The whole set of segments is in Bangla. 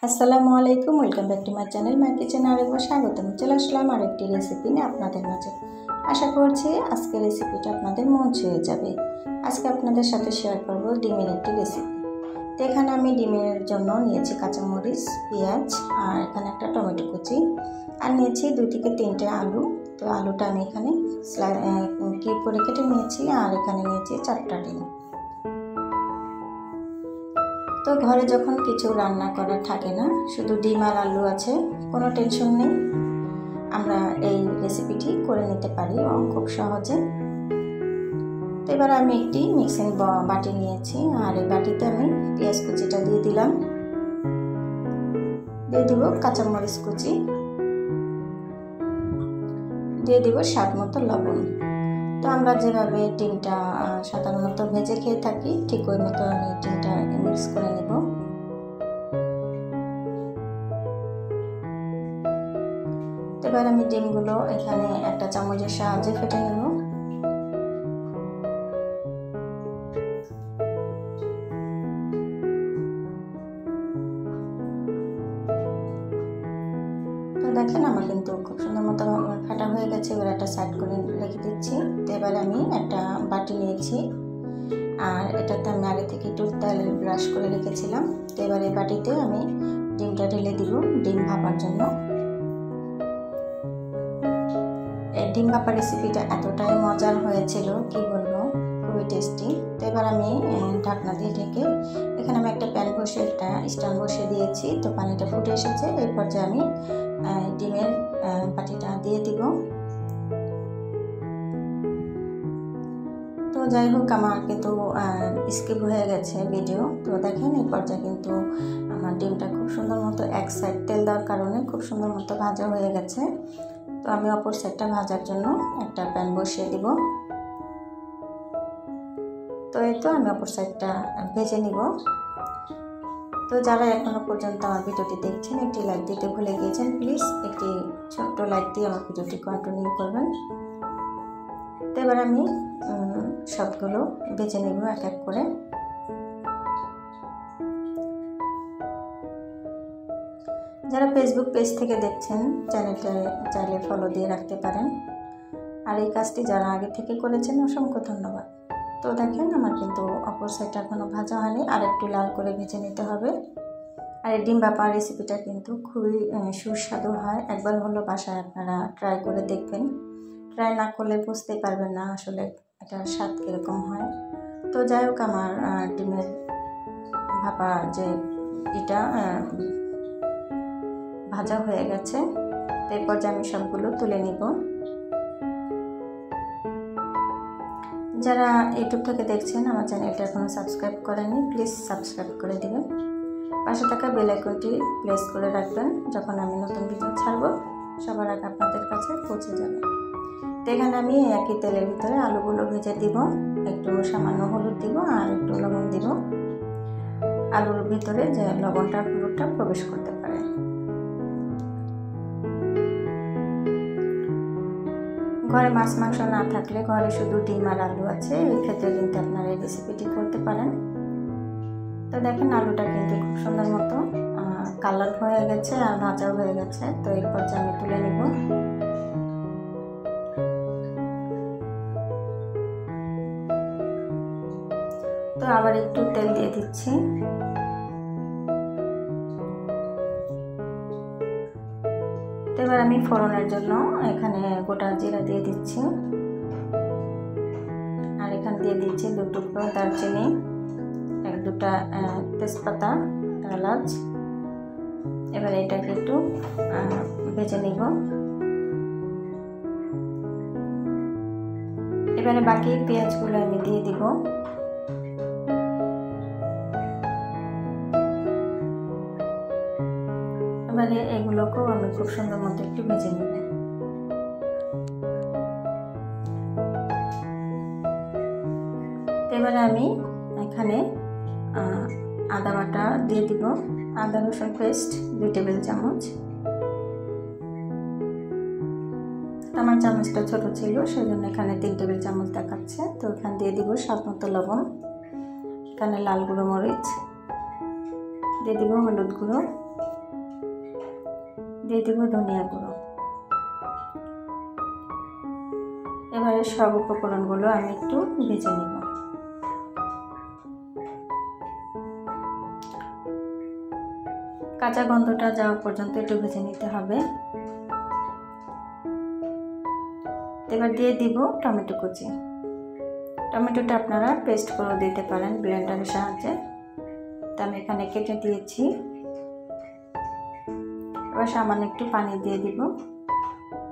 আসসালামু আলাইকুম, welcome back to my channel my kitchen. আরেকবার স্বাগতম। চলে আসলাম আরেকটি রেসিপি নিয়ে আপনাদের মাঝে। আশা করছি আজকের রেসিপিটা আপনাদের মন ছুঁয়ে যাবে। আজকে আপনাদের সাথে শেয়ার করব ডিমের একটি রেসিপি। তো এখানে আমি ডিমের জন্য নিয়েছি কাঁচামরিচ, পেঁয়াজ আর এখানে একটা টমেটো কুচি, আর নিয়েছি 2 থেকে 3টে আলু। তো আলুটা আমি এখানে কিউব করে কেটে নিয়েছি, আর এখানে নিয়েছি 4টা ডিম। তো ঘরে যখন কিছু রান্না করার থাকে না, শুধু ডিম আর আলু আছে, কোনো টেনশন নেই, আমরা এই রেসিপিটি করে নিতে পারি খুব সহজে। তো এবার আমি একটি মিক্সিং বাটি নিয়েছি, আর এই বাটিতে আমি পেঁয়াজ কুচিটা দিয়ে দিলাম, দিয়ে দিব কাঁচামরিচ কুচি, দিয়ে দিব স্বাদ মতো লবণ। তো আমরা যেভাবে ডিমটা সাধারণত ভেজে খেয়ে থাকি, ঠিক ওই মতো আমি ডিমটা মিক্স করে নেব। এবার আমি ডিমগুলো এখানে একটা চামচের সাহায্যে ফেটে নেব। তো দেখেন আমার কিন্তু খুব সুন্দর মতো ফাটা হয়ে গেছে। এবার একটা সাইড করে রেখে দিচ্ছি। তো এবার আমি একটা বাটি নিয়েছি, আর এটাতে আমি আগে থেকে একটু তেল ব্রাশ করে রেখেছিলাম। তো এবার এই বাটিতে আমি ডিমটা ঢেলে দিব ডিম ভাপার জন্য। এই ডিম ভাপা রেসিপিটা এতটাই মজার হয়েছিল, কি বলবো, খুবই টেস্টি। তো এবার আমি ঢাকনা দিয়ে ঢেকে এখানে আমি একটা প্যান বসে একটা স্ট্যান্ড বসিয়ে দিয়েছি। তো পানিটা ফুটে এসেছে, এই পর্যায়ে আমি ডিমের বাটিটা দিয়ে দিব। তো যাই হোক, আমার কিন্তু স্কিপ হয়ে গেছে ভিডিও। তো দেখেন এই পর্যায়ে কিন্তু আমার ডিমটা খুব সুন্দর মতো এক সাইড তেল দেওয়ার কারণে খুব সুন্দর মতো ভাজা হয়ে গেছে। তো আমি অপর সাইডটা ভাজার জন্য একটা প্যান বসিয়ে দিব। তো এই তো আমি অপর সাইডটা ভেজে নিব। তো যারা এখনো পর্যন্ত আমার ভিডিওটি দেখছেন, একটি লাইক দিতে ভুলে গিয়েছেন, প্লিজ একটি ছোট্ট লাইক দিয়ে আমার ভিডিওটি কন্টিনিউ করবেন। তো এবার আমি সবগুলো ভেজে নেব এক এক করে। যারা ফেসবুক পেজ থেকে দেখছেন, চ্যানেলটা চাইলে ফলো দিয়ে রাখতে পারেন। আর এই কাজটি যারা আগে থেকে করেছেন, অসংখ্য ধন্যবাদ। তো দেখেন আমার কিন্তু অপর সাইডটা এখনও ভাজা হয়নি, আর একটু লাল করে ভেজে নিতে হবে। আর এই ডিম ভাপা রেসিপিটা কিন্তু খুবই সুস্বাদু হয়। একবার হলো বাসায় আপনারা ট্রাই করে দেখবেন। ট্রাই না করলে বুঝতেই পারবেন না আসলে এটার স্বাদ কীরকম হয়। তো যাই হোক, আমার ডিমের ভাপা যে এটা ভাজা হয়ে গেছে। এরপর যে আমি সবগুলো তুলে নিব। যারা ইউটিউব থেকে দেখছেন, আমার চ্যানেলটা এখনো সাবস্ক্রাইব করেননি, প্লিজ সাবস্ক্রাইব করে দিবেন। পাশে থাকা বেল আইকনটি প্রেস করে রাখবেন, যখন আমি নতুন ভিডিও ছাড়ব সবার আগে আপনাদের কাছে পৌঁছে যাবে। তো এখানে আমি একই তেলের ভিতরে আলুগুলো ভেজে দিব, একটু সামান্য হলুদ দিব আর একটু লবণ দিব। আলুর ভিতরে যে লবণটা পুরোটা প্রবেশ করতে পারে। ঘরে মাছ মাংস না থাকলে, ঘরে শুধু ডিম আর আলু আছে, এই ক্ষেত্রে কিন্তু আপনারা এই রেসিপিটি করতে পারেন। তো দেখেন আলুটা কিন্তু খুব সুন্দর মতো কালার হয়ে গেছে আর ভাজাও হয়ে গেছে। তো এই পর্যায়ে আমি তুলে নিব। তো আবার একটু তেল দিয়ে দিচ্ছি। তো এবার আমি ফোড়নের জন্য এখানে গোটা জিরা দিয়ে দিচ্ছি, আর এখানে দিয়ে দিচ্ছি 2 টুকরো দারচিনি, 2টা তেজপাতা, এলাচ। এবার এটাকে একটু ভেজে নিব। এবারে বাকি পেঁয়াজগুলো আমি দিয়ে দিব। এবারে এগুলোকেও আমি খুব সুন্দর মতো একটু ভেজে নেব। এবারে আমি এখানে আদা বাটা দিয়ে দিব, আদা রসুন পেস্ট 2 টেবিল চামচ। আমার চামচটা ছোট ছিল, সেজন্য এখানে 3 টেবিল চামচ দেখাচ্ছে। তো এখানে দিয়ে দিব স্বাদ মতো লবণ, এখানে লাল গুঁড়ো মরিচ দিয়ে দিব, হলুদ গুঁড়ো, দিয়ে দেব ধনিয়া গুঁড়ো। এবারে সব উপকরণগুলো আমি একটু ভেজে নেব। কাঁচা গন্ধটা যাওয়া পর্যন্ত একটু ভেজে নিতে হবে। এবার দিয়ে দিব টমেটো কুচি। টমেটোটা আপনারা পেস্ট করে দিতে পারেন ব্লেন্ডারের সাহায্যে, তো আমি এখানে কেটে দিয়েছি। এবার সামান্য একটু পানি দিয়ে দিব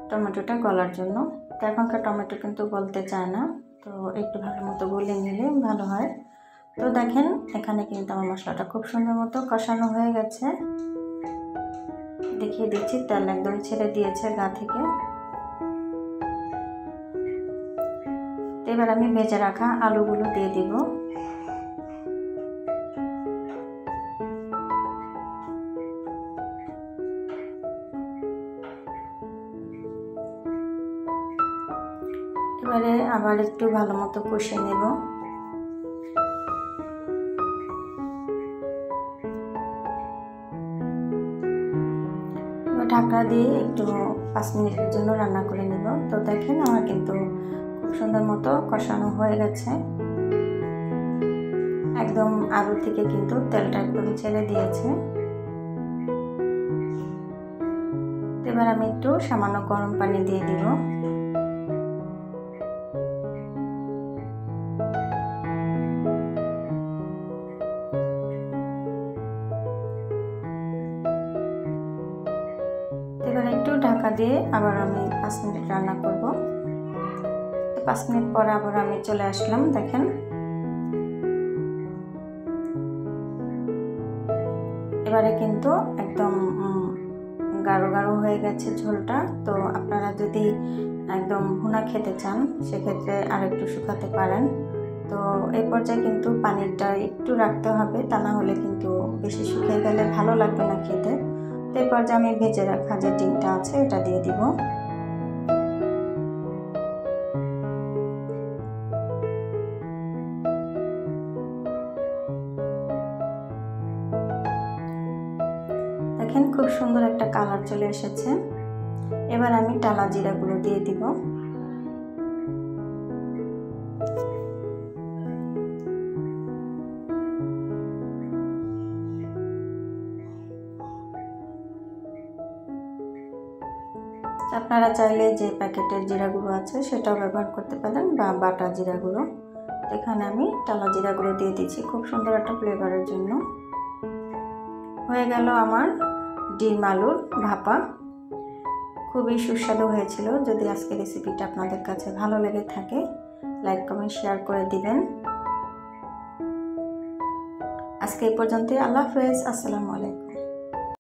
টমেটোটা গলার জন্য। তো এখনকার টমেটো কিন্তু গলতে চায় না, তো একটু ভালো মতো গলে নিলে ভালো হয়। তো দেখেন এখানে কিন্তু আমার মশলাটা খুব সুন্দর মতো কষানো হয়ে গেছে। দেখিয়ে দিচ্ছি, তেল একদম ছেড়ে দিয়েছে গা থেকে। এবার আমি ভেজে রাখা আলুগুলো দিয়ে দিব। এবারে আবার একটু ভালো মতো কষিয়ে নেব। ঢাকা দিয়ে একটু 5 মিনিটের জন্য রান্না করে নেব। তো দেখেন আমার কিন্তু খুব সুন্দর মতো কষানো হয়ে গেছে। একদম আলু থেকে কিন্তু তেলটা একদম ছেড়ে দিয়েছে। এবার আমি একটু সামান্য গরম পানি দিয়ে দিব। এবার একটু ঢাকা দিয়ে আবার আমি 5 মিনিট রান্না করব। 5 মিনিট পর আবার আমি চলে আসলাম। দেখেন এবারে কিন্তু একদম গাঢ় গাঢ় হয়ে গেছে ঝোলটা। তো আপনারা যদি একদম ভুনা খেতে চান সেক্ষেত্রে আর একটু শুকাতে পারেন। তো এই পর্যায়ে কিন্তু পানিটা একটু রাখতে হবে, তা না হলে কিন্তু বেশি শুকিয়ে গেলে ভালো লাগবে না খেতে। তো এই পর্যায়ে আমি ভেজে রাখা যে ডিমটা আছে এটা দিয়ে দিব। দেখেন খুব সুন্দর একটা কালার চলে এসেছে। এবার আমি টালা জিরাগুলো দিয়ে দিব। আপনারা চাইলে যে প্যাকেটের জিরা গুঁড়ো আছে সেটাও ব্যবহার করতে পারেন বা বাটা জিরা গুঁড়ো। এখানে আমি টালা জিরা গুঁড়ো দিয়ে দিচ্ছি খুব সুন্দর একটা ফ্লেভারের জন্য। হয়ে গেল আমার ডিম আলুর ভাপা। খুবই সুস্বাদু হয়েছিল। যদি আজকের রেসিপিটা আপনাদের কাছে ভালো লেগে থাকে লাইক কমেন্ট শেয়ার করে দিবেন। আজকে এই পর্যন্তই। আল্লাহ হাফেজ। আসসালামু আলাইকুম।